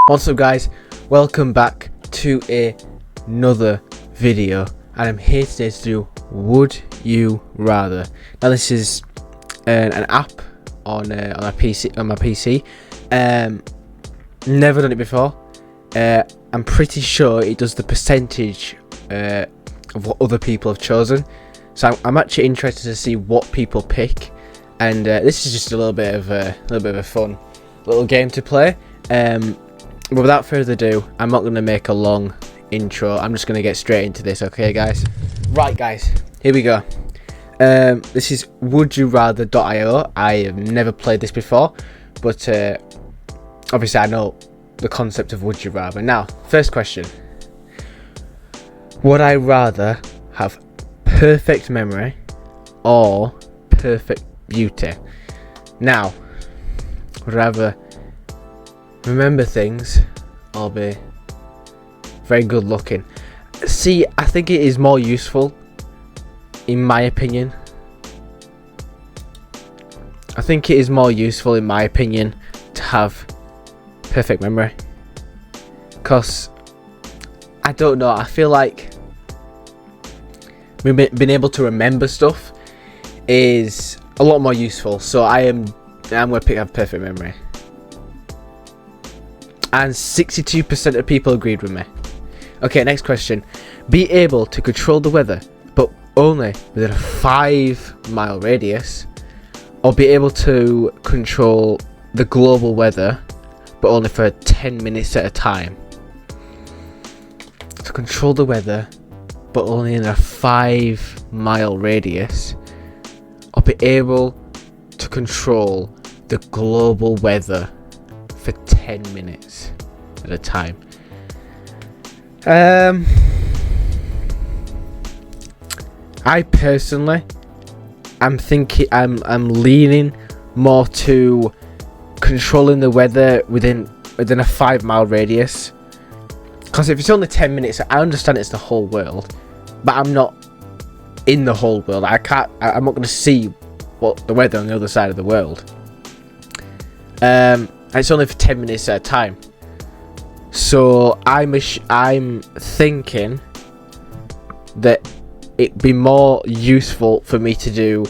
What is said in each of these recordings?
What's up guys, welcome back to another video, and I'm here today to do Would You Rather. Now this is an app on my PC. Never done it before. I'm pretty sure it does the percentage of what other people have chosen, so I'm actually interested to see what people pick, and this is just a little bit of a fun little game to play. But without further ado, I'm not going to make a long intro. I'm just going to get straight into this, okay guys? Right guys, here we go. This is wouldyourrather.io. I have never played this before, but obviously I know the concept of would you rather. Now, first question. Would I rather have perfect memory or perfect beauty? Now, would I rather remember things or be very good looking? See, I think it is more useful, in my opinion. I think it is more useful, in my opinion, to have perfect memory. Because, I don't know, I feel like being able to remember stuff is a lot more useful. So I'm going to pick up perfect memory. And 62% of people agreed with me. Okay, next question. Be able to control the weather, but only within a 5-mile radius, or be able to control the global weather, but only for 10 minutes at a time. To control the weather, but only in a 5-mile radius, or be able to control the global weather for 10 minutes at a time. I personally, I'm leaning more to controlling the weather within a 5-mile radius. Because if it's only 10 minutes, I understand it's the whole world, but I'm not in the whole world. I'm not going to see what the weather on the other side of the world. It's only for 10 minutes at a time. So I'm thinking that it'd be more useful for me to do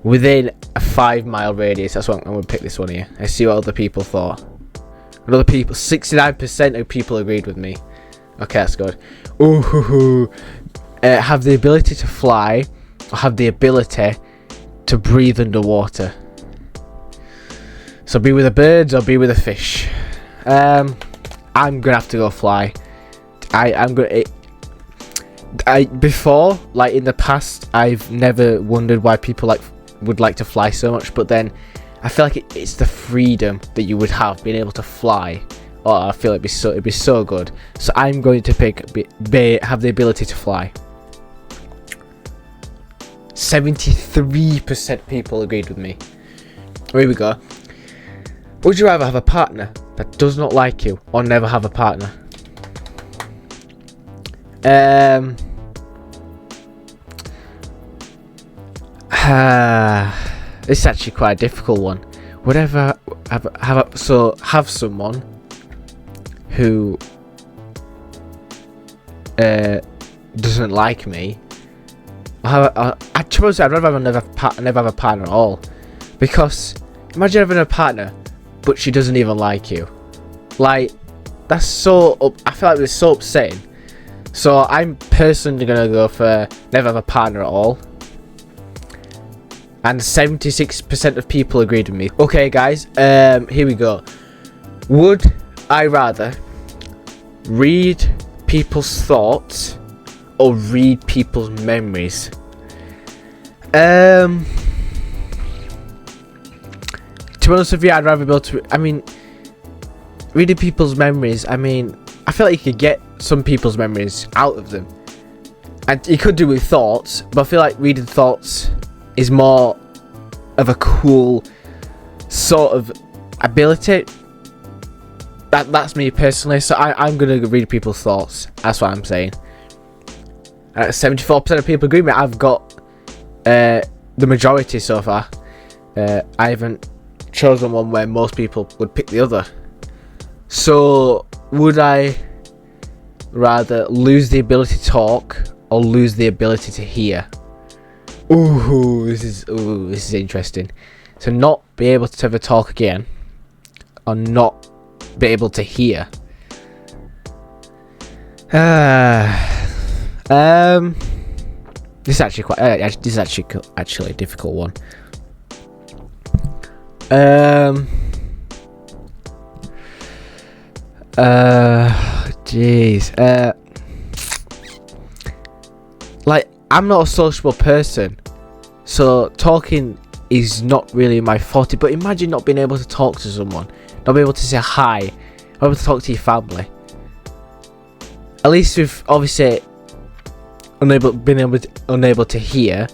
within a 5-mile radius. That's why I'm going to pick this one here. I see what other people thought. And other people, 69% of people agreed with me. Okay, that's good. Ooh, have the ability to fly, or have the ability to breathe underwater. So be with the birds or be with the fish. I'm gonna have to go fly. Before, like in the past, I've never wondered why people would like to fly so much, but then I feel like it's the freedom that you would have being able to fly. Oh, I feel it'd be so good. So I'm going to pick have the ability to fly. 73% people agreed with me. Here we go. Would you rather have a partner that does not like you, or never have a partner? This is actually quite a difficult one. Would I ever have someone who doesn't like me? I suppose I'd rather never have a partner at all, because imagine having a partner but she doesn't even like you. Like, that's I feel like it's so upsetting. So I'm personally gonna go for never have a partner at all. And 76% of people agreed with me. Okay guys, here we go. Would I rather read people's thoughts or read people's memories? To be honest with you, I'd rather be able to. Reading people's memories. I feel like you could get some people's memories out of them, and you could do with thoughts. But I feel like reading thoughts is more of a cool sort of ability. That's me personally. So I'm gonna read people's thoughts. That's what I'm saying. 74% of people agree with me. I've got the majority so far. I haven't chosen one where most people would pick the other. So, would I rather lose the ability to talk or lose the ability to hear? This is interesting. So, not be able to ever talk again, or not be able to hear. This is actually actually a difficult one. Like, I'm not a sociable person, so talking is not really my forte. But imagine not being able to talk to someone, not being able to say hi, not able to talk to your family. At least with obviously unable to hear,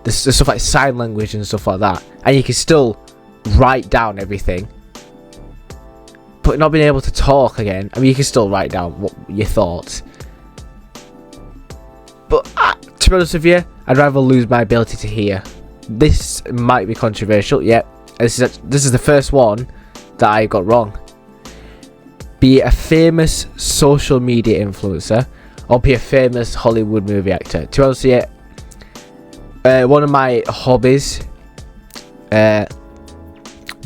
there's stuff like sign language and stuff like that, and you can still write down everything. But not being able to talk again, I mean, you can still write down what your thoughts. But to be honest with you, I'd rather lose my ability to hear. This might be controversial. Yep, this is the first one that I got wrong. Be a famous social media influencer, or be a famous Hollywood movie actor. To be honest with you, one of my hobbies that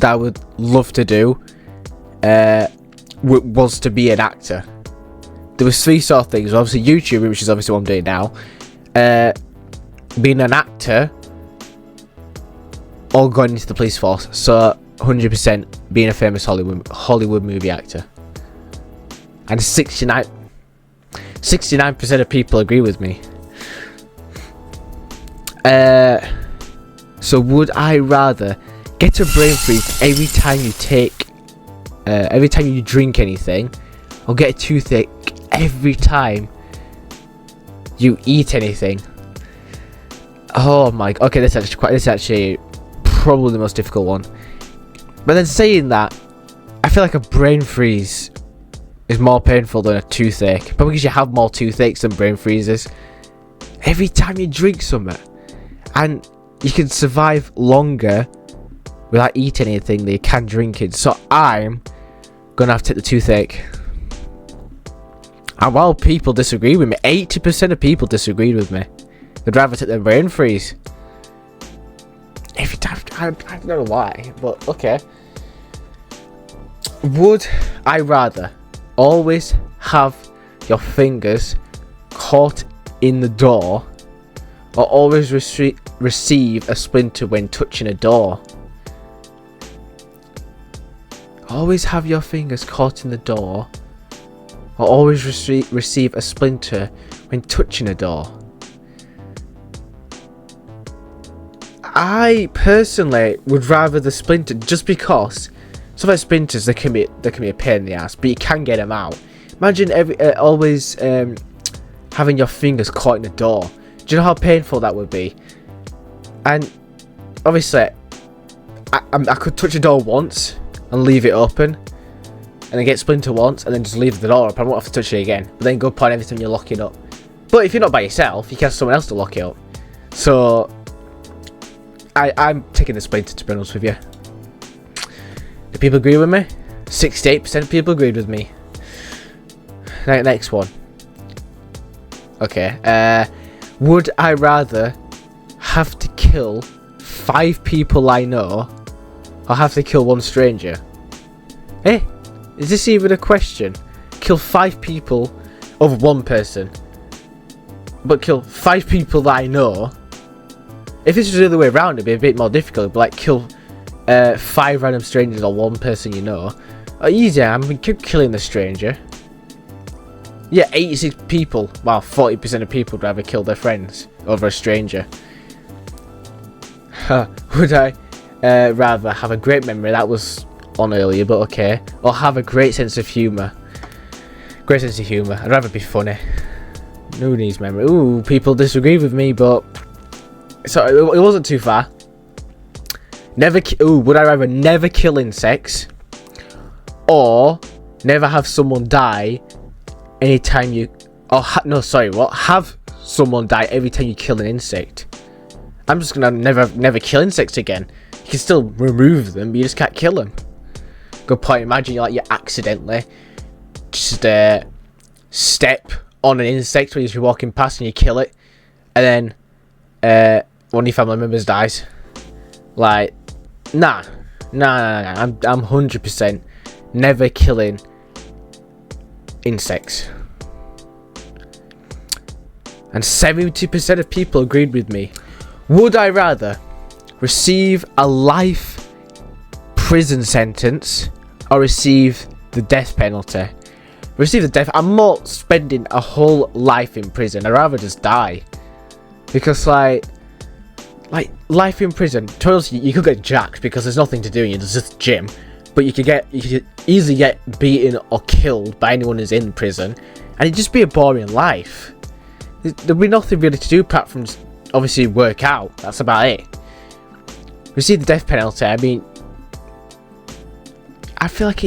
I would love to do was to be an actor. There was three sort of things. Obviously YouTubing, which is obviously what I'm doing now, being an actor, or going into the police force. So 100% being a famous Hollywood movie actor. And 69% of people agree with me. So would I rather get a brain freeze every time you drink anything, or get a toothache every time you eat anything? Oh my, okay, this is actually probably the most difficult one. But then saying that, I feel like a brain freeze is more painful than a toothache, probably because you have more toothaches than brain freezes. Every time you drink something, and you can survive longer without eating anything than you can drinking. So I'm gonna have to take the toothache. And while people disagree with me, 80% of people disagreed with me. They'd rather take the brain freeze. Every time, I don't know why, but okay. Would I rather always have your fingers caught in the door, or always receive a splinter when touching a door? Always have your fingers caught in the door, or always receive a splinter when touching a door. I personally would rather the splinter, just because stuff like splinters, they can be a pain in the ass, but you can get them out. Imagine always having your fingers caught in the door. Do you know how painful that would be? And obviously, I could touch a door once and leave it open, and then get splinter once, and then just leave the door up. I won't have to touch it again. But then good point, every time you lock it up. But if you're not by yourself, you can have someone else to lock it up. So I'm taking the splinter, to be honest with you. Do people agree with me? 68% of people agreed with me. Next one. Okay. Would I rather have to kill 5 people I know, or have to kill 1 stranger? Eh? Is this even a question? Kill 5 people over 1 person, but kill 5 people that I know? If this was the other way around, it'd be a bit more difficult. But like, kill 5 random strangers or 1 person you know. Easy, I'm killing the stranger. Yeah, 86 people. Wow, 40% of people would rather kill their friends over a stranger. Would I rather have a great memory? That was on earlier, but okay. Or have a great sense of humour. Great sense of humour. I'd rather be funny. Who needs memory? Ooh, people disagree with me, but so it wasn't too far. Would I rather never kill insects, or never have someone die anytime you, have someone die every time you kill an insect? I'm just gonna never kill insects again. You can still remove them, but you just can't kill them. Good point. Imagine you accidentally just step on an insect when you're walking past and you kill it, and then one of your family members dies. Like, nah. I'm 100% never killing insects. And 70% of people agreed with me. Would I rather receive a life prison sentence or receive the death penalty? Receive the death. I'm not spending a whole life in prison. I'd rather just die. Because like life in prison, totally, you could get jacked because there's nothing to do and there's just gym. But you could easily get beaten or killed by anyone who's in prison, and it'd just be a boring life. There'd be nothing really to do apart from just obviously work out. That's about it. Receive the death penalty. I mean, I feel like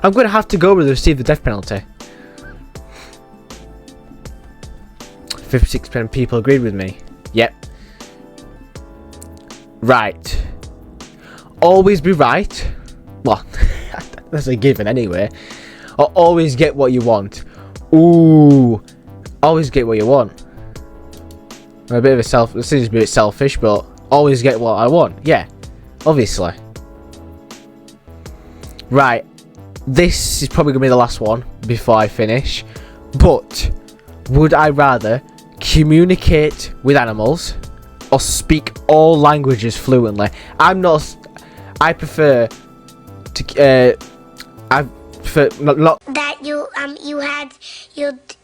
I'm going to have to go with receive the death penalty. 56% of people agreed with me. Yep. Right. Always be right. Well, that's a given anyway. Or always get what you want. Ooh. Always get what you want. I'm a bit of this seems a bit selfish, but always get what I want. Yeah. Obviously. Right. This is probably going to be the last one before I finish. But would I rather communicate with animals or speak all languages fluently? I prefer to I prefer not that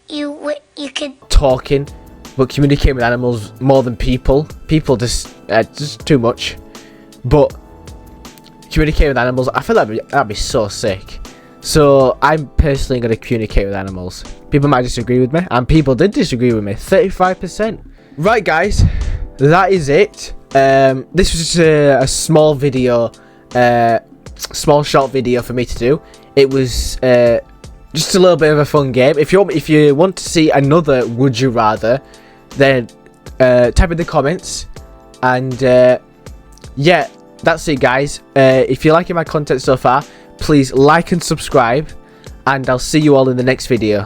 you could talking, but communicate with animals more than people. People just too much. But communicate with animals, I feel that'd be so sick. So I'm personally going to communicate with animals. People might disagree with me, and people did disagree with me. 35%. Right, guys, that is it. This was just a small video, small short video for me to do. It was just a little bit of a fun game. If you want to see another Would You Rather, then type in the comments. And yeah, that's it, guys. If you're liking my content so far, please like and subscribe, and I'll see you all in the next video.